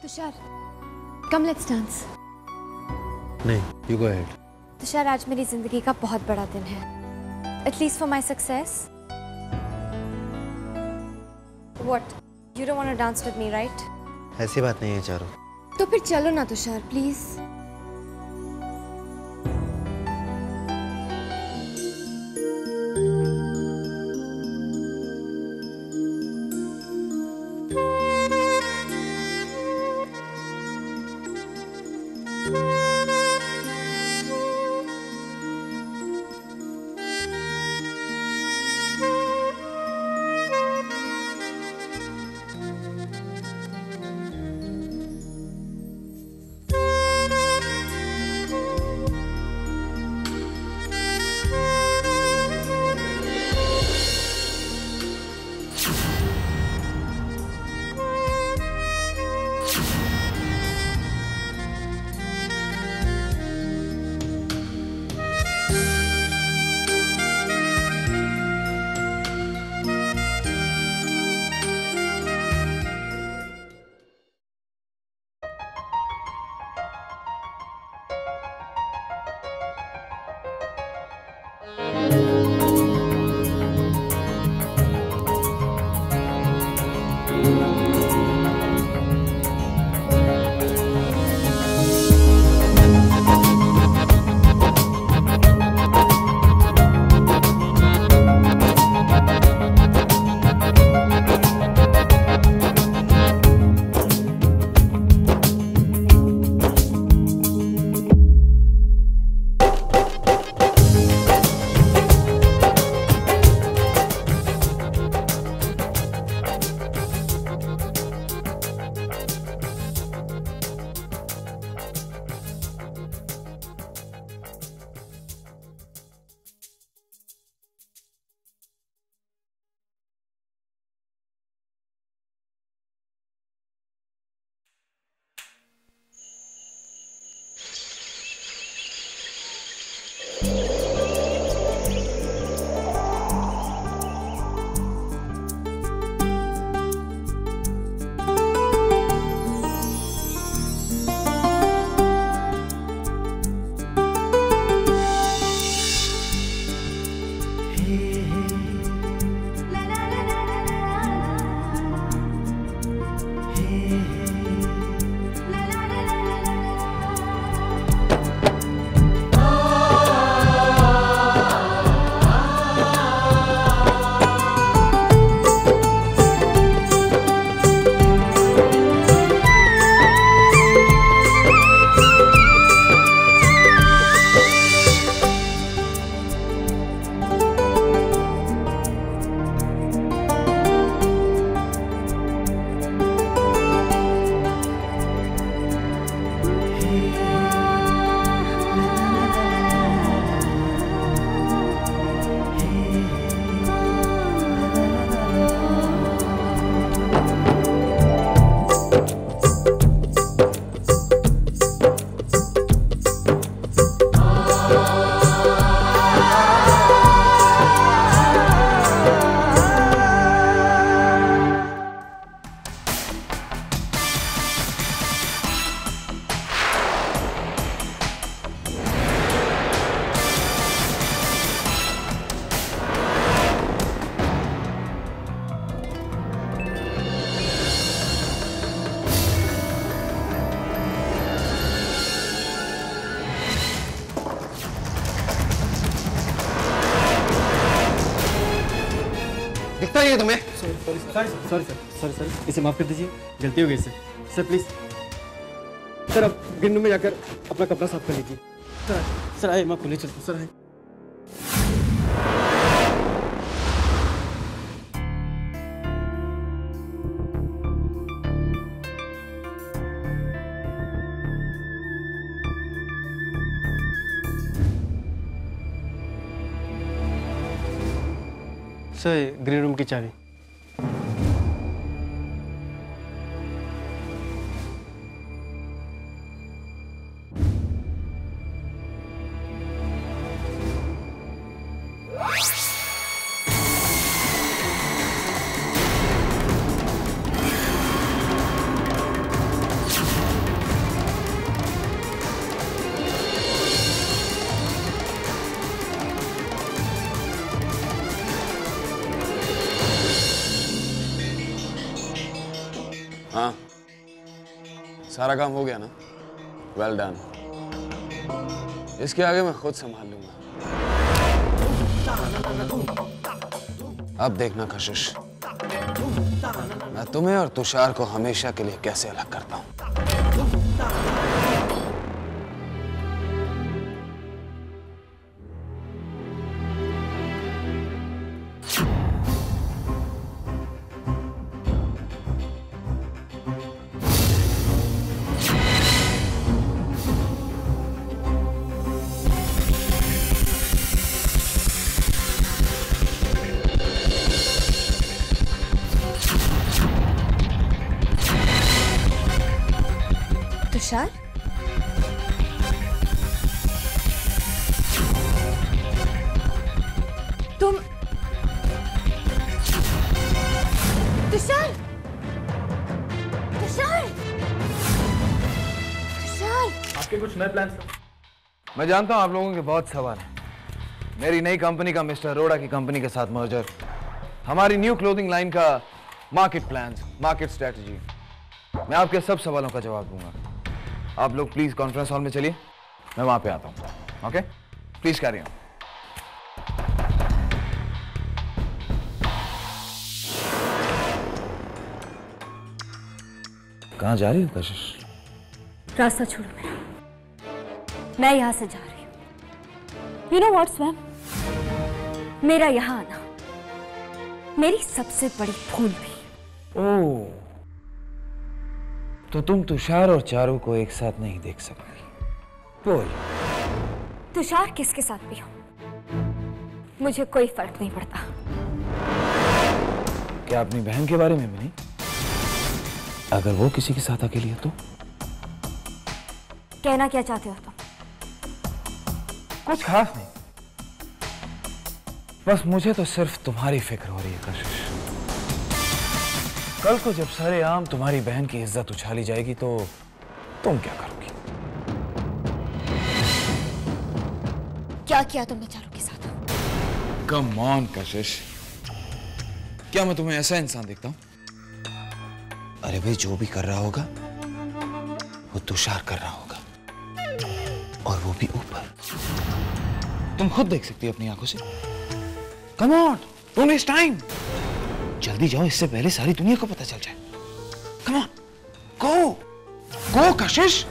Tushar, come let's dance. नहीं, you go ahead. Tushar, आज मेरी जिंदगी का बहुत बड़ा दिन है. At least for my success. What? You don't want to dance with me, right? ऐसी बात नहीं है चारू. तो फिर चलो ना तुषार, प्लीज. दिखता नहीं है तुम्हें? सॉरी सर, इसे माफ कर दीजिए, गलती हो गई इससे. सर प्लीज सर, अब ग्रीन रूम में जाकर अपना कपड़ा साफ कर लीजिए. सर आइए, मैं आपको ले चलता हूँ. सर आइए. सर ग्रीन रूम की चाबी. सारा काम हो गया ना? Well done. इसके आगे मैं खुद संभाल लूंगा। अब देखना कशिश, मैं तुम्हें और तुषार को हमेशा के लिए कैसे अलग करता हूं। तुषार, तुम तुषार, तुषार, तुषार। आपके कुछ नए प्लान्स? मैं जानता हूं आप लोगों के बहुत सवाल हैं। मेरी नई कंपनी का मिस्टर अरोड़ा की कंपनी के साथ मर्जर, हमारी न्यू क्लोथिंग लाइन का मार्केट प्लान्स, मार्केट स्ट्रेटजी, मैं आपके सब सवालों का जवाब दूंगा। आप लोग प्लीज कॉन्फ्रेंस हॉल में चलिए, मैं वहां पे आता हूं। Okay, please carry on. कहां जा रही हो कशिश? रास्ता छोड़ो मेरा, मैं यहां से जा रही हूं। यू नो व्हाट स्वयं, मेरा यहां आना मेरी सबसे बड़ी भूल भी। ओह, तो तुम तुषार और चारू को एक साथ नहीं देख सकती। बोल। तुषार किसके साथ भी हो, मुझे कोई फर्क नहीं पड़ता। क्या अपनी बहन के बारे में भी नहीं? अगर वो किसी के साथ अकेली है तो? कहना क्या चाहते हो तुम? कुछ खास नहीं, बस मुझे तो सिर्फ तुम्हारी फिक्र हो रही है कशिश। कल को जब सरेआम तुम्हारी बहन की इज्जत उछाली जाएगी तो तुम क्या करोगी? क्या किया तुमने चारू के साथ? कम ऑन कशिश, क्या मैं तुम्हें ऐसा इंसान दिखता हूं? अरे भाई, जो भी कर रहा होगा वो तुषार कर रहा होगा, और वो भी ऊपर। तुम खुद देख सकती हो अपनी आंखों से। Come on, don't waste time. जल्दी जाओ, इससे पहले सारी दुनिया को पता चल जाए। Come on, go go Kashish.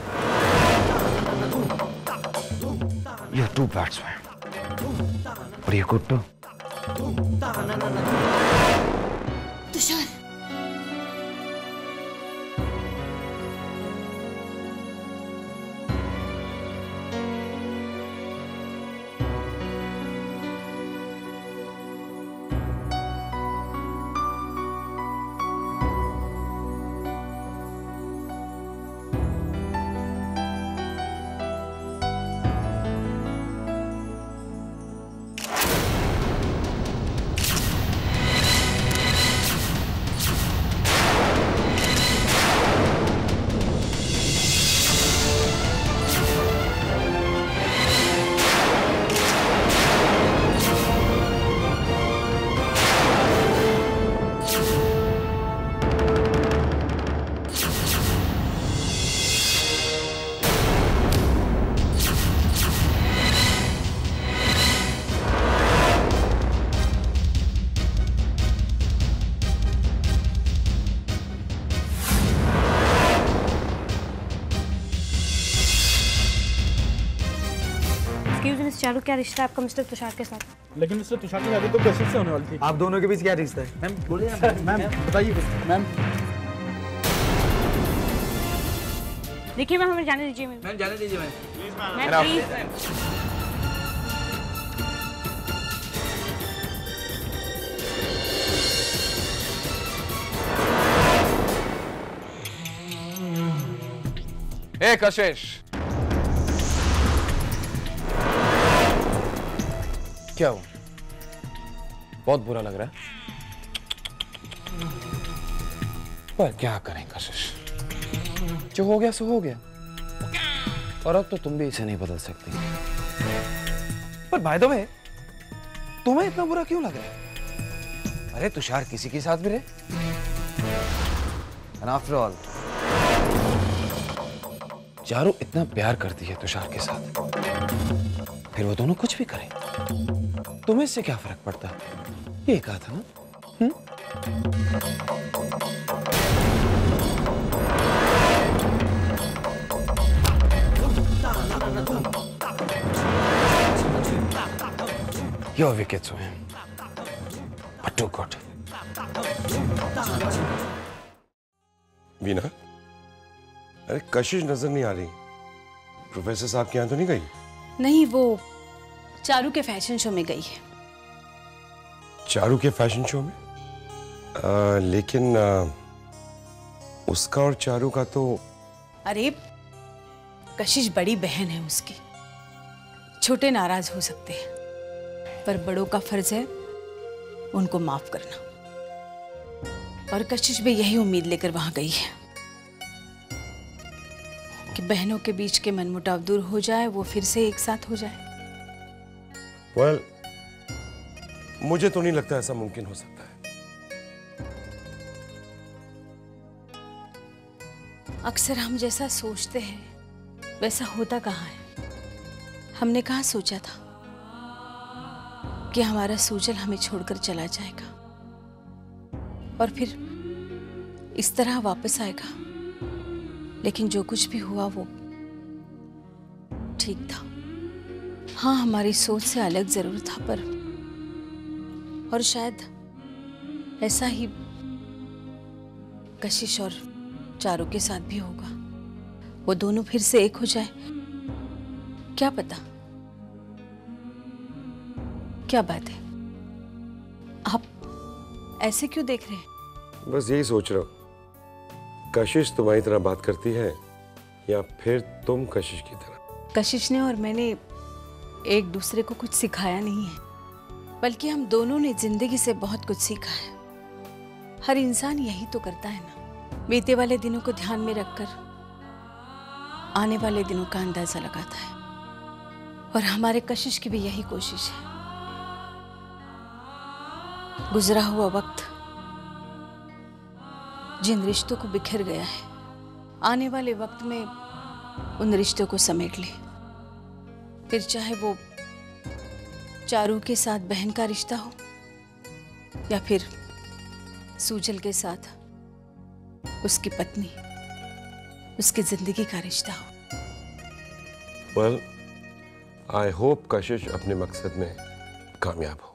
You are to bad Swayam, और you good too. Tushar, Charu, क्या रिश्ता आपका मिस्टर तुषार के साथ? लेकिन मिस्टर तुषार की शादी तो कशिश से होने वाली थी। आप दोनों के बीच क्या रिश्ता है? मैम बोलिए मैम, बताइए मैम। देखिए मैम, हमें जाने दीजिए। मैम जाने दीजिए मैम, प्लीज। ए कशिश, क्या हुआ? बहुत बुरा लग रहा है, पर क्या करें कशिश, जो हो गया सो हो गया, और अब तो तुम भी इसे नहीं बदल सकती। पर बाय द वे, तुम्हें इतना बुरा क्यों लग रहा है? अरे तुषार किसी के साथ भी रहे, and after all, चारू इतना प्यार करती है तुषार के साथ, फिर वो दोनों कुछ भी करें, तुम्हें इससे क्या फर्क पड़ता? ये कहा था ना? Your wicked swim, but too good. Veena, अरे कशिश नजर नहीं आ रही। प्रोफेसर साहब के यहाँ तो नहीं गई? नहीं, वो चारू के फैशन शो में गई है। चारू के फैशन शो में? लेकिन उसका और चारू का तो। अरे कशिश बड़ी बहन है उसकी, छोटे नाराज हो सकते हैं, पर बड़ों का फर्ज है उनको माफ करना। और कशिश भी यही उम्मीद लेकर वहां गई है कि बहनों के बीच के मनमुटाव दूर हो जाए, वो फिर से एक साथ हो जाए। well, मुझे तो नहीं लगता ऐसा मुमकिन हो सकता है। अक्सर हम जैसा सोचते हैं वैसा होता कहाँ है। हमने कहाँ सोचा था कि हमारा सूजल हमें छोड़कर चला जाएगा और फिर इस तरह वापस आएगा। लेकिन जो कुछ भी हुआ वो ठीक था। हाँ, हमारी सोच से अलग जरूर था, पर और शायद ऐसा ही कशिश और चारू के साथ भी होगा। वो दोनों फिर से एक हो जाए, क्या पता। क्या बात है, आप ऐसे क्यों देख रहे हैं? बस यही सोच रहा हूँ, कशिश तुम्हारी तरह बात करती है या फिर तुम कशिश की तरह? कशिश ने और मैंने एक दूसरे को कुछ सिखाया नहीं है, बल्कि हम दोनों ने जिंदगी से बहुत कुछ सीखा है। हर इंसान यही तो करता है ना, बीते वाले दिनों को ध्यान में रखकर आने वाले दिनों का अंदाजा लगाता है। और हमारे कशिश की भी यही कोशिश है। गुजरा हुआ वक्त जिन रिश्तों को बिखर गया है, आने वाले वक्त में उन रिश्तों को समेट ले। फिर चाहे वो चारू के साथ बहन का रिश्ता हो या फिर सूजल के साथ उसकी पत्नी, उसकी जिंदगी का रिश्ता हो। well, I hope कशिश अपने मकसद में कामयाब हो।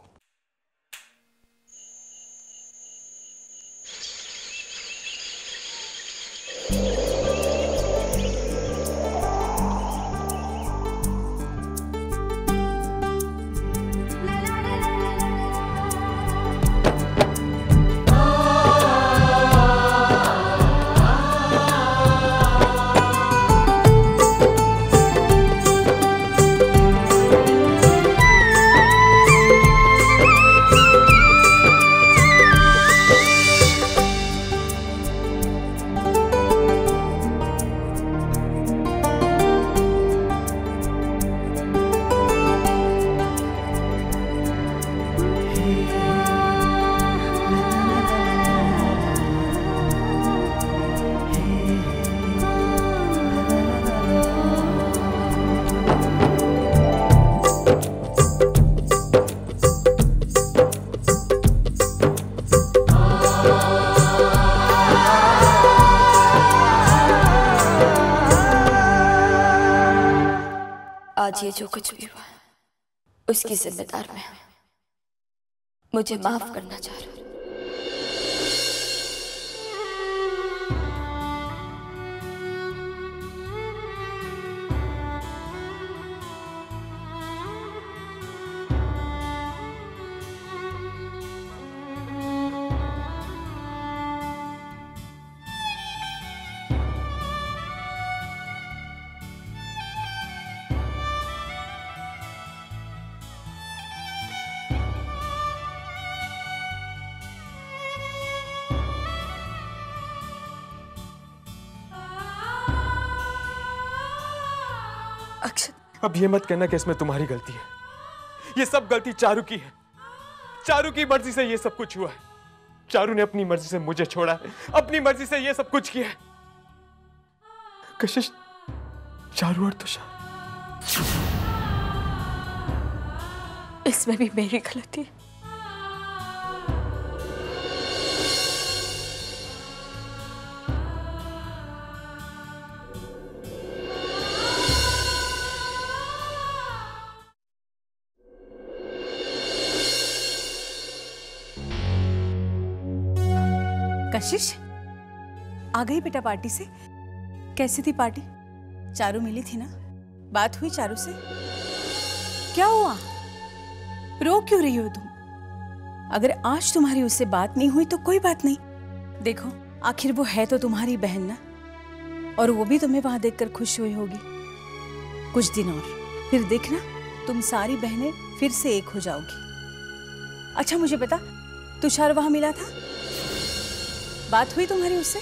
आज ये जो कुछ भी हुआ उसकी जिम्मेदार मैं हूं। मुझे माफ करना चाह रहा हूं। अब ये मत कहना कि इसमें तुम्हारी गलती है। ये सब गलती चारू की है। चारू की मर्जी से ये सब कुछ हुआ है। चारू ने अपनी मर्जी से मुझे छोड़ा है, अपनी मर्जी से ये सब कुछ किया है। कशिश चारू और तुषार। इसमें भी मेरी गलती है। कशिश, आ गई बेटा पार्टी से? कैसी थी पार्टी? चारू मिली थी ना? बात हुई चारू से? क्या हुआ? रो क्यों रही हो तुम? अगर आज तुम्हारी उससे बात नहीं हुई तो कोई बात नहीं। देखो, आखिर वो है तो तुम्हारी बहन ना, और वो भी तुम्हें वहां देखकर खुश हुई होगी। कुछ दिन और, फिर देखना तुम सारी बहनें फिर से एक हो जाओगी। अच्छा मुझे बता, तुषार वहां मिला था? बात हुई तुम्हारी उससे?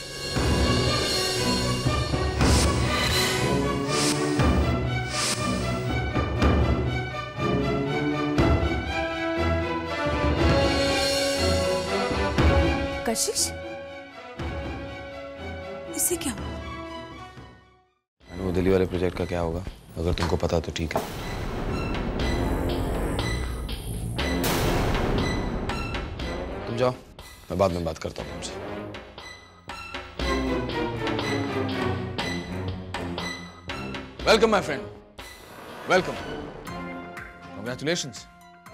कशिश, इससे क्या हुआ? वो दिल्ली वाले प्रोजेक्ट का क्या होगा? अगर तुमको पता तो ठीक है। तुम जाओ, मैं बाद में बात करता हूँ तुमसे। Welcome my friend, welcome. Congratulations.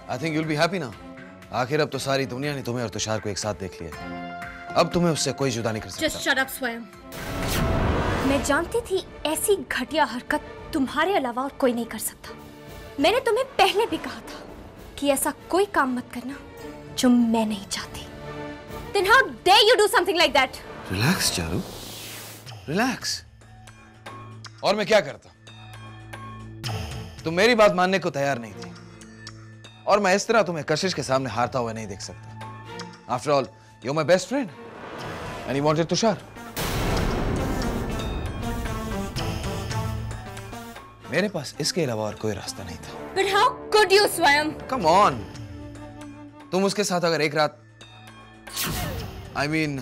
I think you'll be happy now. आखिर अब तो सारी दुनिया ने तुम्हें और तुषार को एक साथ देख लिया। अब तुम्हें उससे कोई जुदा नहीं कर सकता। Just shut up, स्वयं। मैं जानती थी ऐसी घटिया हरकत तुम्हारे अलावा और कोई नहीं कर सकता। मैंने तुम्हें पहले भी कहा था कि ऐसा कोई काम मत करना जो मैं नहीं चाहती। Then how dare you do something like that? Relax, Charu, relax। और मैं क्या करता? तुम मेरी बात मानने को तैयार नहीं थी, और मैं इस तरह तुम्हें कशिश के सामने हारता हुआ नहीं देख सकता। After all, you're my best friend, and you wanted Tushar. मेरे पास इसके अलावा और कोई रास्ता नहीं था। But how could you, स्वयं? Come on, तुम उसके साथ अगर एक रात, I mean,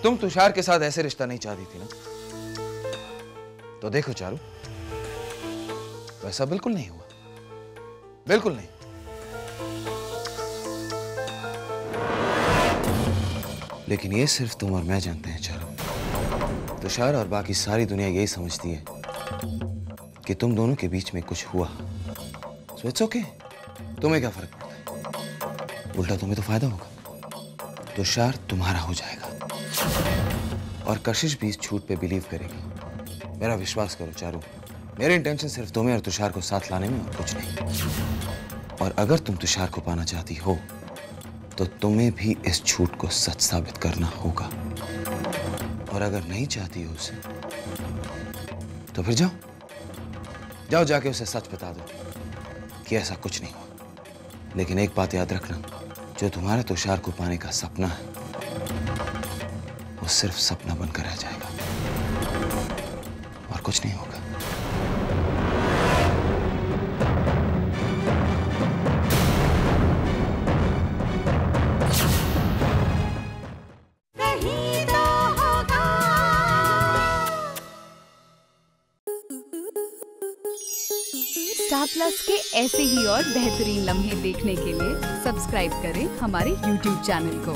तुम तुषार के साथ ऐसे रिश्ता नहीं चाहती थी ना, तो देखो चारू, वैसा बिल्कुल नहीं हुआ, बिल्कुल नहीं। लेकिन ये सिर्फ तुम और मैं जानते हैं चारू। तुषार और बाकी सारी दुनिया यही समझती है कि तुम दोनों के बीच में कुछ हुआ। So it's okay, तुम्हें क्या फर्क पड़ता है? उल्टा तुम्हें तो फायदा होगा। तुषार तुम्हारा हो जाएगा और कशिश भी इस झूठ पे बिलीव करेगी। मेरा विश्वास करो चारू, मेरे इंटेंशन सिर्फ तुम्हें और तुषार को साथ लाने में और कुछ नहीं। और अगर तुम तुषार को पाना चाहती हो तो तुम्हें भी इस झूठ को सच साबित करना होगा। और अगर नहीं चाहती हो उसे, तो फिर जाओ जाओ, जाके उसे सच बता दो कि ऐसा कुछ नहीं हुआ। लेकिन एक बात याद रखना, जो तुम्हारे तुषार को पाने का सपना है वो सिर्फ सपना बनकर रह जाएगा और कुछ नहीं होगा। स्टार प्लस के ऐसे ही और बेहतरीन लम्हे देखने के लिए सब्सक्राइब करें हमारे YouTube चैनल को।